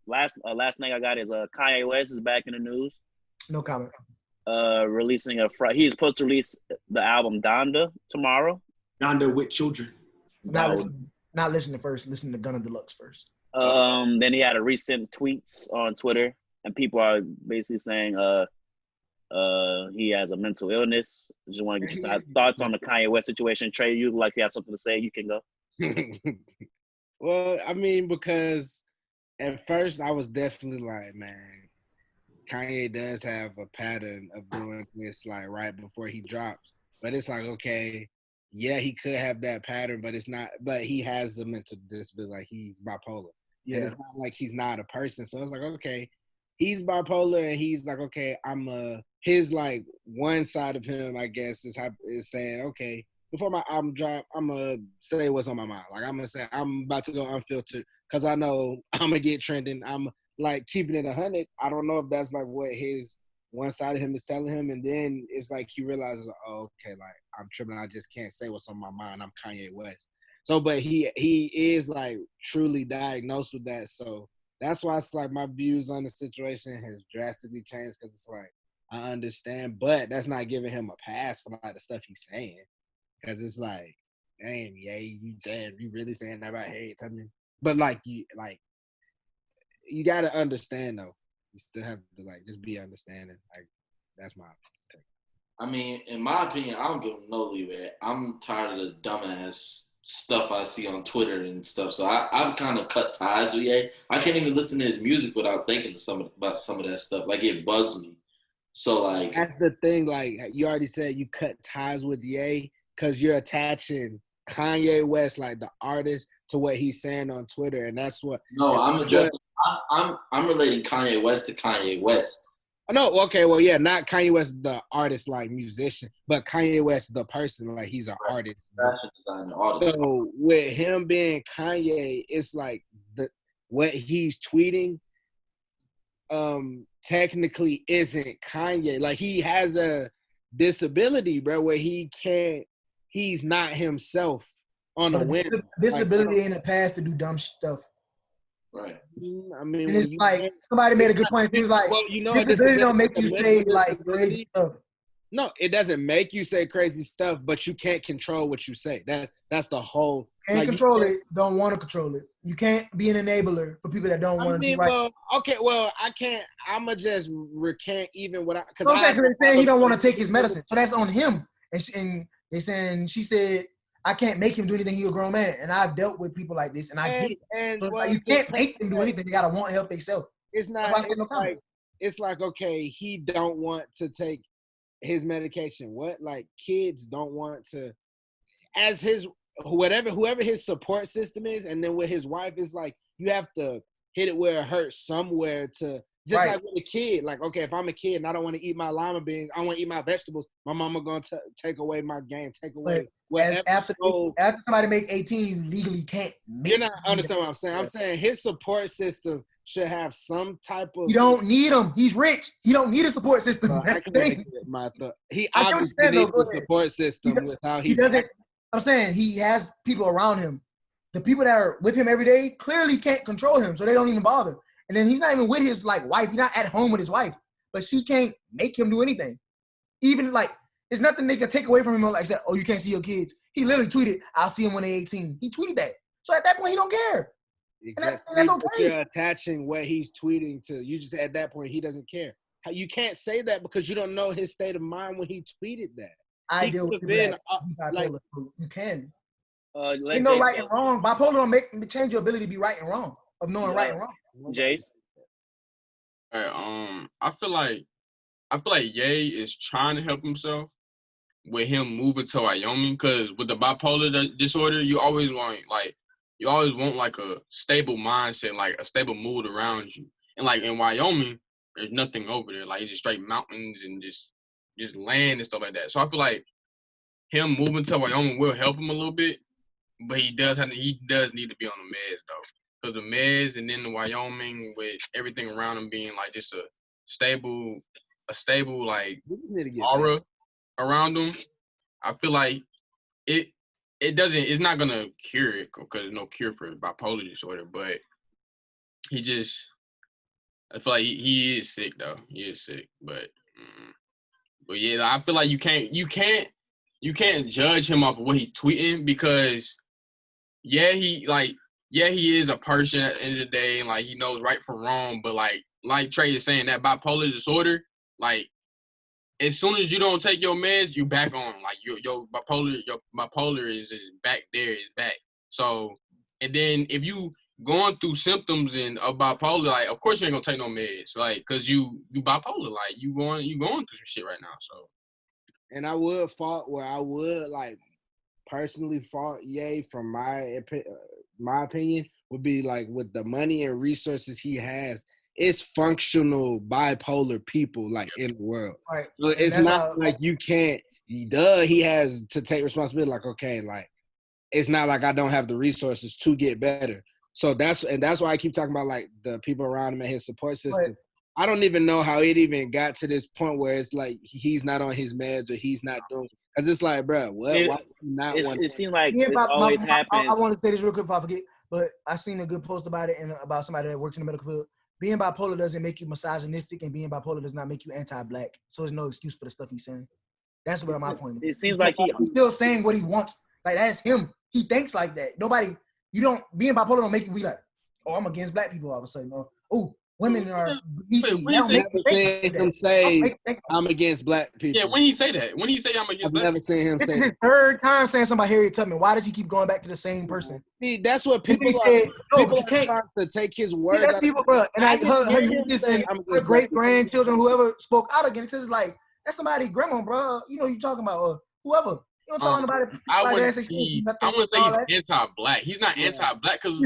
last thing I got is Kanye West is back in the news. No comment. Releasing he's supposed to release the album Donda tomorrow. Donda with children. Not listening first. Listen to Gunna Deluxe first. Then he had a recent tweets on Twitter, and people are basically saying he has a mental illness. Just want to get your thoughts on the Kanye West situation. Trey, you like you have something to say? You can go. Well, I mean, because at first I was definitely like, man, Kanye does have a pattern of doing this like right before he drops. But it's like, okay, yeah, he could have that pattern, but it's not. But he has a mental disability, like he's bipolar. Yeah, and it's not like he's not a person. So it's like, okay, he's bipolar, and he's like, okay, his like one side of him, I guess, is saying, okay, before my album drop, I'm gonna say what's on my mind. Like I'm gonna say I'm about to go unfiltered because I know I'm gonna get trending. I'm like keeping it 100. I don't know if that's like what his one side of him is telling him, and then it's like he realizes, oh, okay, like I'm tripping. I just can't say what's on my mind. I'm Kanye West. So, but he is like truly diagnosed with that. So that's why it's like my views on the situation has drastically changed because it's like I understand, but that's not giving him a pass for like the stuff he's saying. Because it's like, damn, yeah, you really saying that about hate? Tell me. But you gotta understand though. You still have to like just be understanding. Like that's my take. I mean, in my opinion, I don't give him no leeway. I'm tired of the dumbass stuff I see on Twitter and stuff. So I've kind of cut ties with Ye. I can't even listen to his music without thinking about some of that stuff. Like it bugs me. So like that's the thing. Like you already said, you cut ties with Ye. Because you're attaching Kanye West, like the artist, to what he's saying on Twitter, and that's what. No, I'm relating Kanye West to Kanye West. No, okay, well, yeah, not Kanye West, the artist, like musician, but Kanye West, the person, like he's an artist. Fashion designer, artist. So with him being Kanye, it's like what he's tweeting, technically isn't Kanye. Like he has a disability, bro, where he's not himself on a whim. Disability ain't a pass to do dumb stuff. Right. I mean, and it's like somebody made a good point. He was like, well, disability don't make you say like crazy stuff. No, it doesn't make you say crazy stuff, but you can't control what you say. That's the whole. Can't control it. Don't want to control it. You can't be an enabler for people that don't want to be right. Well, okay, well, I can't. I'ma just recant even what because I'm saying he don't want to take his medicine, so that's on him. And she said, I can't make him do anything. He's a grown man, and I've dealt with people like this, and I get it. So you can't make them do anything. They gotta want help themselves. It's not. It's like okay, he don't want to take his medication. What like kids don't want to, as his whoever his support system is, and then with his wife is like you have to hit it where it hurts somewhere to. Just like with a kid, like, okay, if I'm a kid and I don't want to eat my lima beans, I want to eat my vegetables, my mama going to take away my game, take away whatever. After somebody make 18, you legally can't make. You're not understand what I'm saying. I'm saying his support system should have some type of. You don't need him. He's rich. He don't need a support system. That's the thing. He obviously needs a support system with how he doesn't. I'm saying he has people around him. The people that are with him every day clearly can't control him, so they don't even bother. And then he's not even with his like wife. He's not at home with his wife, but she can't make him do anything. Even like, there's nothing they can take away from him. Like said, oh, you can't see your kids. He literally tweeted, "I'll see him when they're 18." He tweeted that. So at that point, he don't care. Exactly. And that's okay. You're attaching what he's tweeting to. You just at that point, he doesn't care. You can't say that because you don't know his state of mind when he tweeted that. I deal with people that bipolar. You can. You know right and wrong. Bipolar don't change your ability to be right and wrong, of knowing right and wrong. Jace? I feel like Ye is trying to help himself with him moving to Wyoming, because with the bipolar disorder, you always want like a stable mindset, like a stable mood around you. And like in Wyoming, there's nothing over there. Like it's just straight mountains and just land and stuff like that. So I feel like him moving to Wyoming will help him a little bit, but he does need to be on the meds though. Because the meds and then the Wyoming with everything around him being like just a stable like aura around him, I feel like it's not gonna cure it because there's no cure for bipolar disorder, but he just I feel like he is sick though. He is sick, but yeah, I feel like you can't judge him off of what he's tweeting because he is a person at the end of the day and like he knows right from wrong, but like Trey is saying that bipolar disorder, like as soon as you don't take your meds, you back on. Like your bipolar is back there, is back. So and then if you going through symptoms of bipolar, like of course you ain't gonna take no meds, like cause you bipolar, like you going through some shit right now. So and I would like personally fault Ye from my opinion would be like with the money and resources he has, it's functional bipolar people like in the world. Right. So it's not like you can't. He has to take responsibility. Like okay, like it's not like I don't have the resources to get better. So that's why I keep talking about like the people around him and his support system. Right. I don't even know how it even got to this point where it's like he's not on his meds or he's not doing. Cause it's like, bro, what? It seems like this always happens. I want to say this real quick before I forget, but I seen a good post about it and about somebody that works in the medical field. Being bipolar doesn't make you misogynistic, and being bipolar does not make you anti-black. So there's no excuse for the stuff he's saying. That's what my point is. It seems like he's still saying what he wants. Like that's him. He thinks like that. Being bipolar don't make you be like, oh, I'm against black people all of a sudden. Or, oh, women are. I'm against black people. Yeah, when he say that, when he say I'm against black people. I've never seen him say that. This is his third time saying something about Harriet Tubman. Why does he keep going back to the same person? See, that's what people are trying to take his word. That's people, bro. And her nieces and her great-grandchildren, whoever spoke out against it, is like, that's somebody's grandma, bro. You know you talking about, whoever. You don't talk about it. I wouldn't say he's anti-black. He's not anti-black because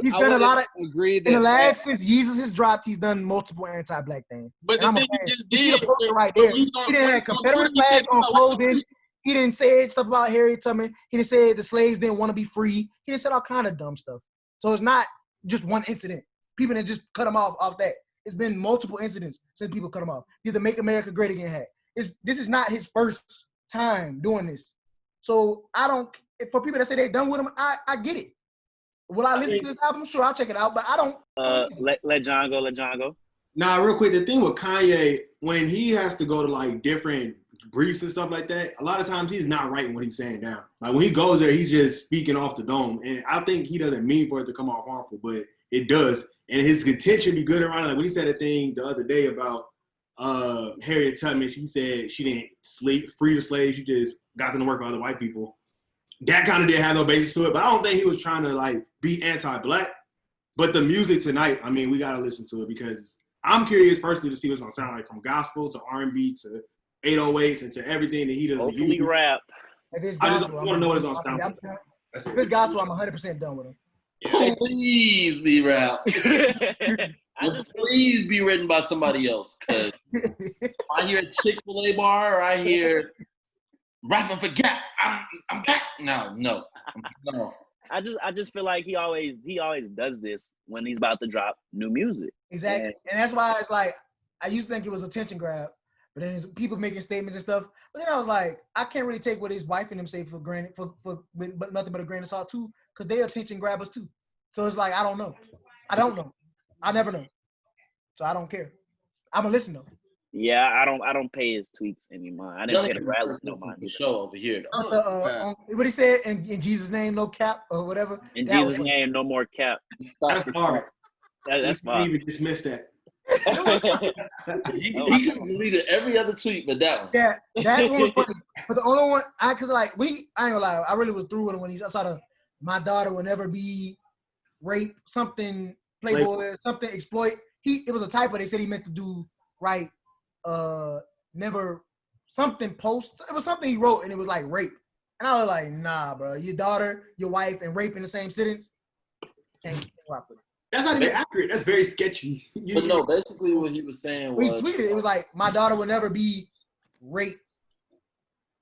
he's done a lot of. In the last since Jesus has dropped, he's done multiple anti-black things. But the thing he just did right there. He didn't have Confederate flags on clothing. He didn't say stuff about Harriet Tubman. He didn't say the slaves didn't want to be free. He didn't say all kind of dumb stuff. So it's not just one incident. People didn't just cut him off that. It's been multiple incidents since people cut him off. He's the Make America Great Again hat. This is not his first time doing this. So for people that say they're done with him, I get it. Will I listen to this album? Sure, I'll check it out, but I don't. Let John go. Nah, real quick, the thing with Kanye, when he has to go to like different briefs and stuff like that, a lot of times he's not writing what he's saying down. Like when he goes there, he's just speaking off the dome. And I think he doesn't mean for it to come off harmful, but it does. And his contention be good around it. Like when he said a thing the other day about Harriet Tubman, she said she didn't free the slaves, she just got them to work for other white people. That kind of didn't have no basis to it, but I don't think he was trying to like be anti-black. But the music tonight, I mean, we got to listen to it because I'm curious personally to see what's going to sound like from gospel to R&B to 808s and to everything that he does. Hopefully rap. If it's gospel, I want to know what it's going to sound like. If it's gospel, I'm 100% done with him. Please be rap. Please be written by somebody else. Cause I hear a Chick-fil-A bar, or I hear rapping for Gap. I'm back. No. I just feel like he always does this when he's about to drop new music. Exactly, and that's why it's like I used to think it was attention grab, but then people making statements and stuff. But then I was like, I can't really take what his wife and them say for granted, but nothing but a grain of salt too, because they attention grabbers too. So it's like I don't know. I never know. So I don't care. I'm gonna listen though. Yeah, I don't pay his tweets anymore. I didn't pay the rallies no mind. The show over here. What he said in Jesus' name, no cap or whatever. In Jesus' name, no more cap. That's hard. That's fine. You even dismiss that. He could have deleted every other tweet, but that one. Yeah, that one was funny. But the only one, I ain't gonna lie, I really was through with it when I saw my daughter will never be raped, something Playboy, something exploit. It was a typo. They said he meant to do right. Never something post. It was something he wrote, and it was like rape. And I was like, nah, bro. Your daughter, your wife, and rape in the same sentence. Can't rock with it. That's not even accurate. That's very sketchy. But no, basically what he was saying was... We tweeted it. It was like, my daughter will never be raped.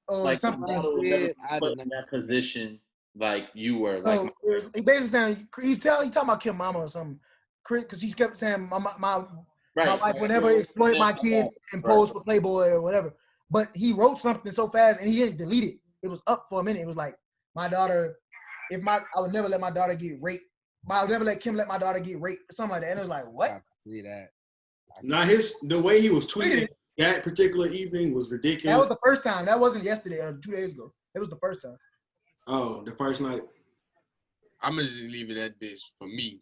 Or like something. I put in that position like you were. Like he basically saying, he's talking about kill mama or something. Because he kept saying, my wife will never exploit my kids and pose for Playboy or whatever. But he wrote something so fast and he didn't delete it. It was up for a minute. It was like, my daughter, I would never let my daughter get raped. I would never let Kim let my daughter get raped, something like that. And it was like, what? I see that. Now the way he was tweeting that particular evening was ridiculous. That was the first time. That wasn't yesterday or 2 days ago. It was the first time. Oh, the first night. I'm gonna just leave it at this. For me,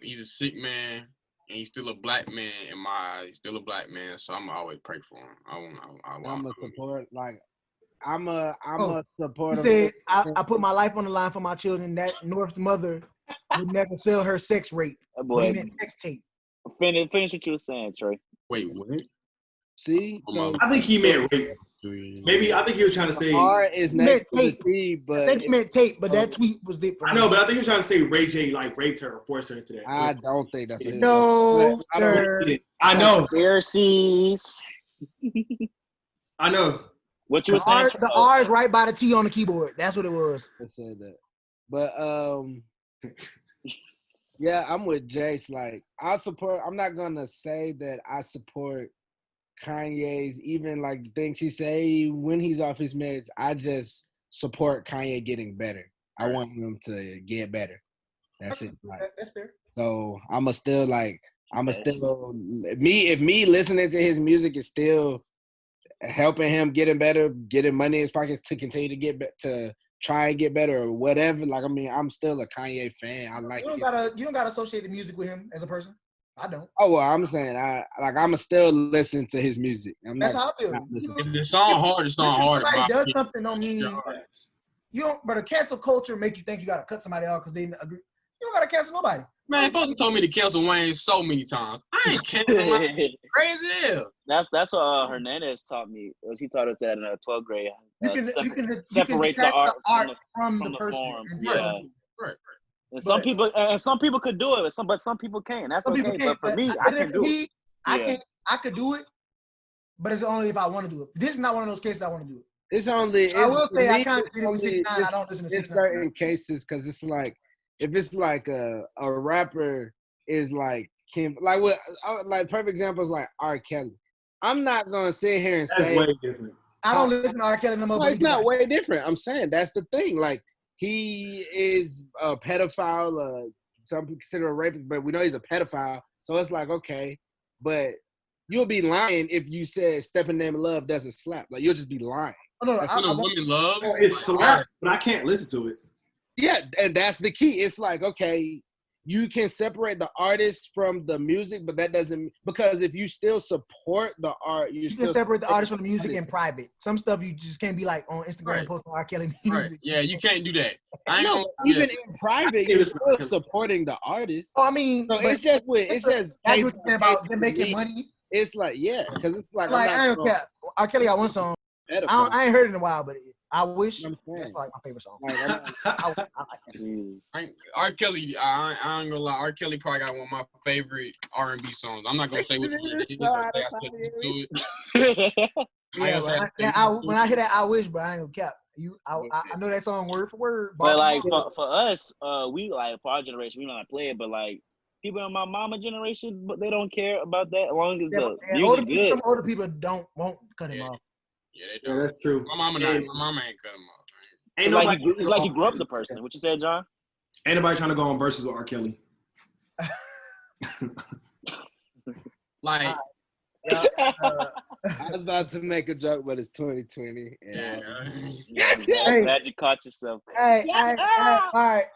he's a sick man, and he's still a black man in my eyes. He's still a black man, so I'm always pray for him. I'm a support. Like I'm a He supporter. said, I put my life on the line for my children. That North's mother would never sell her sex rape. That But he boy, meant sex tape. finish what you were saying, Trey. Wait, what? See, so I think he meant rape. Maybe I think he was trying to say. R is next to the tape. T, but I think he meant tape, but that tweet was different. I know, but I think he was trying to say Ray J like raped her or forced her into that. I don't think that's it. No, sir. I know. Pharisees. I know. What you were saying? The R is right by the T on the keyboard. That's what it was. I said that, but yeah, I'm with Jace. Like I support. I'm not gonna say that I support Kanye's even like things he say when he's off his meds. I just support Kanye getting better. I want him to get better. That's it. Like, That's fair. so if me listening to his music is still helping him getting better, getting money in his pockets to continue to to try and get better or whatever. Like I mean, I'm still a Kanye fan. I like. You don't gotta associate the music with him as a person. I don't. Oh well, I'm saying I'm still listen to his music. That's how I feel. If the song hard, it's not hard. Somebody does something don't mean you don't. But a cancel culture make you think you gotta cut somebody out because they agree. You don't gotta cancel nobody. Man, folks told me to cancel Wayne so many times. I ain't canceling. Crazy hell. That's what Hernandez taught me. She taught us that in 12th grade. You can separate the art from the person. form. Right. And some people could do it, but some people can't. That's some okay. But for me, I can do it. I could do it, but it's only if I want to do it. This is not one of those cases I want to do it. It's only. I will say I kind of did it with 6ix9ine. I don't listen to 6ix9ine. In certain cases, because it's like if it's like a rapper is like perfect example is like R. Kelly. I'm not gonna sit here and say way different. I don't listen to R. Kelly no more. No, it's not way different. I'm saying that's the thing. Like he is a pedophile. Some people consider a rapist, but we know he's a pedophile. So it's like okay, but you'll be lying if you said "Step in the Name of Love" doesn't slap. Like you'll just be lying. Oh, no, women love. It's slap, but I can't listen to it. Yeah, and that's the key. It's like, okay, you can separate the artist from the music, but that doesn't because if you still support the art, you can separate the artist from the music in private. Some stuff you just can't be like on Instagram posting R. Kelly music. Right. Yeah, you can't do that. Even in private, you're still supporting the artist. Oh, I mean, so it's just about them making money. It's like because it's like I ain't care. R. Kelly got one song. I ain't heard it in a while, but I wish that's like my favorite song. I like that. R. Kelly, I ain't gonna lie. R. Kelly probably got one of my favorite R&B songs. I'm not gonna say which one it is. When I hear that, I wish, but I ain't gonna cap. I know that song word for word. But like for us, we like for our generation, we don't like play it. But like people in my mama generation, but they don't care about that as long as the music good. Some older people won't cut him off. Yeah, they do. Yeah, that's true. My mama ain't cut him off. It's like you grew up the person. What you said, John? Ain't nobody trying to go on verses with R. Kelly. Like, I was about to make a joke, but it's 2020. Glad you caught yourself. Hey, all right.